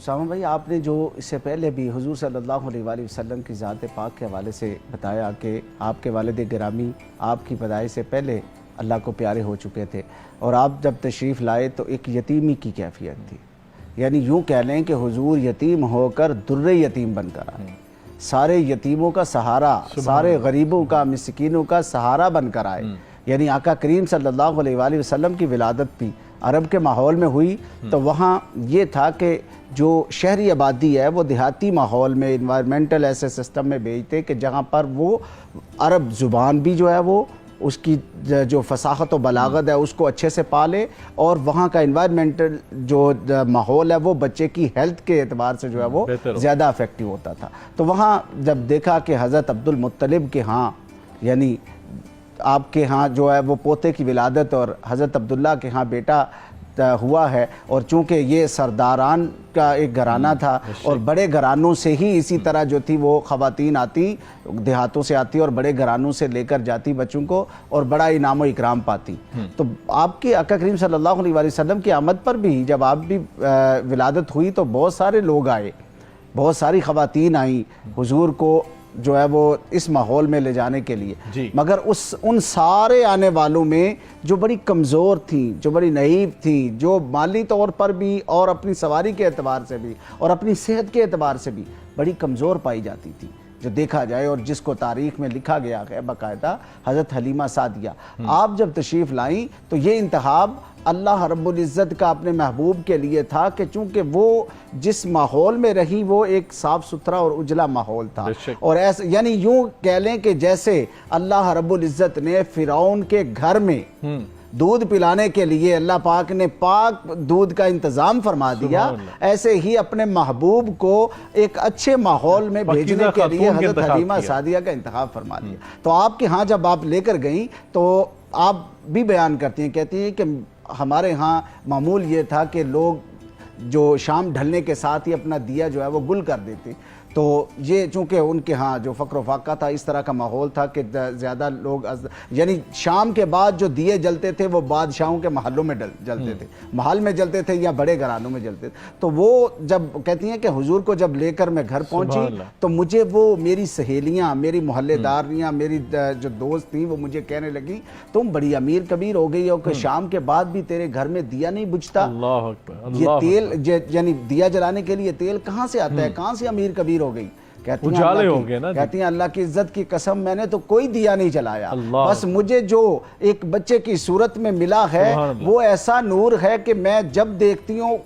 اسامہ بھائی، آپ نے جو اس سے پہلے بھی حضور صلی اللہ علیہ وآلہ وسلم کی ذات پاک کے حوالے سے بتایا کہ آپ کے والد گرامی آپ کی پیدائش سے پہلے اللہ کو پیارے ہو چکے تھے، اور آپ جب تشریف لائے تو ایک یتیمی کی کیفیت تھی، یعنی یوں کہہ لیں کہ حضور یتیم ہو کر در یتیم بن کر آئے، سارے یتیموں کا سہارا، سارے غریبوں کا، مسکینوں کا سہارا بن کر آئے۔ یعنی آقا کریم صلی اللہ علیہ وآلہ وسلم کی ولادت بھی عرب کے ماحول میں ہوئی، تو وہاں یہ تھا کہ جو شہری آبادی ہے وہ دیہاتی ماحول میں، انوائرمنٹل ایسے سسٹم میں بھیجتے کہ جہاں پر وہ عرب زبان بھی جو ہے وہ اس کی جو فصاحت و بلاغت ہے اس کو اچھے سے پالے، اور وہاں کا انوائرمنٹل جو ماحول ہے وہ بچے کی ہیلتھ کے اعتبار سے جو ہے وہ زیادہ افیکٹو ہوتا تھا۔ تو وہاں جب دیکھا کہ حضرت عبد المطلب کے ہاں، یعنی آپ کے ہاں جو ہے وہ پوتے کی ولادت اور حضرت عبداللہ کے ہاں بیٹا ہوا ہے، اور چونکہ یہ سرداران کا ایک گھرانہ تھا اور بڑے گھرانوں سے ہی اسی طرح جو تھی وہ خواتین آتی، دیہاتوں سے آتی اور بڑے گھرانوں سے لے کر جاتی بچوں کو اور بڑا انعام و اکرام پاتی۔ تو آپ کے آقا کریم صلی اللہ علیہ وآلہ وسلم کی آمد پر بھی جب آپ بھی ولادت ہوئی تو بہت سارے لوگ آئے، بہت ساری خواتین آئیں حضور کو جو ہے وہ اس ماحول میں لے جانے کے لیے، مگر ان سارے آنے والوں میں جو بڑی کمزور تھیں، جو بڑی نحیف تھیں، جو مالی طور پر بھی اور اپنی سواری کے اعتبار سے بھی اور اپنی صحت کے اعتبار سے بھی بڑی کمزور پائی جاتی تھی جو دیکھا جائے، اور جس کو تاریخ میں لکھا گیا ہے باقاعدہ، حضرت حلیمہ سعدیہ۔ آپ جب تشریف لائیں تو یہ انتخاب اللہ رب العزت کا اپنے محبوب کے لیے تھا کہ چونکہ وہ جس ماحول میں رہی وہ ایک صاف ستھرا اور اجلا ماحول تھا، اور ایسے یعنی یوں کہہ لیں کہ جیسے اللہ رب العزت نے فرعون کے گھر میں دودھ پلانے کے لیے اللہ پاک نے پاک دودھ کا انتظام فرما دیا، ایسے ہی اپنے محبوب کو ایک اچھے ماحول میں بھیجنے کے لیے حضرت حلیمہ سعدیہ کا انتخاب فرما دیا۔ تو آپ کے ہاں جب آپ لے کر گئیں تو آپ بھی بیان کرتی ہیں، کہتی ہیں کہ ہمارے ہاں معمول یہ تھا کہ لوگ جو شام ڈھلنے کے ساتھ ہی اپنا دیا جو ہے وہ گل کر دیتے، تو یہ چونکہ ان کے ہاں جو فقر و فاقہ تھا اس طرح کا ماحول تھا کہ زیادہ لوگ یعنی شام کے بعد جو دیے جلتے تھے وہ بادشاہوں کے محلوں میں جلتے تھے، محل میں جلتے تھے یا بڑے گھرانوں میں جلتے تھے۔ تو وہ جب کہتی ہیں کہ حضور کو جب لے کر میں گھر پہنچی تو مجھے وہ میری سہیلیاں، میری محلے داریاں، میری جو دوست تھیں وہ مجھے کہنے لگی تم بڑی امیر کبیر ہو گئی ہو کہ شام کے بعد بھی تیرے گھر میں دیا نہیں بجھتا، یہ تیل یعنی دیا جلانے کے لیے تیل کہاں سے آتا ہے، کہاں سے امیر کبیر ہو گئی؟ کہتی ہیں اللہ کی عزت کی قسم میں نے تو کوئی دیا نہیں جلایا، بس مجھے جو ایک بچے کی صورت میں ملا ہے وہ ایسا نور ہے کہ میں جب دیکھتی ہوں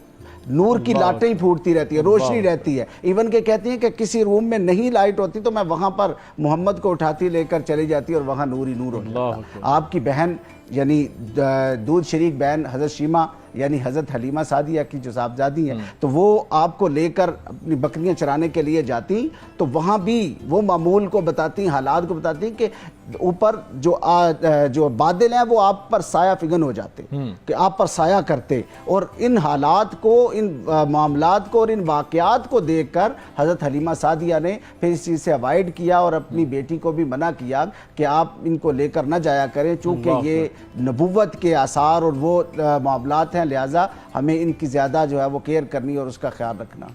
نور کی لائٹیں پھوٹتی رہتی ہے، روشنی رہتی ہے، ایون کہ کہتی ہیں کہ کسی روم میں نہیں لائٹ ہوتی تو میں وہاں پر محمد کو اٹھاتی لے کر چلی جاتی اور وہاں نور ہی نور ہو جاتا۔ آپ کی بہن یعنی دودھ شریک بہن حضرت شیمہ یعنی حضرت حلیمہ سعدیہ کی جو صاحبزادی ہیں، تو وہ آپ کو لے کر اپنی بکریاں چرانے کے لیے جاتی تو وہاں بھی وہ معمول کو بتاتی، حالات کو بتاتی کہ اوپر جو بادل ہیں وہ آپ پر سایہ فگن ہو جاتے کہ آپ پر سایہ کرتے، اور ان حالات کو، ان معاملات کو اور ان واقعات کو دیکھ کر حضرت حلیمہ سعدیہ نے پھر اس چیز سے اوائڈ کیا اور اپنی بیٹی کو بھی منع کیا کہ آپ ان کو لے کر نہ جایا کریں، چونکہ یہ نبوت کے آثار اور وہ معاملات ہیں، لہٰذا ہمیں ان کی زیادہ جو ہے وہ کیئر کرنی اور اس کا خیال رکھنا۔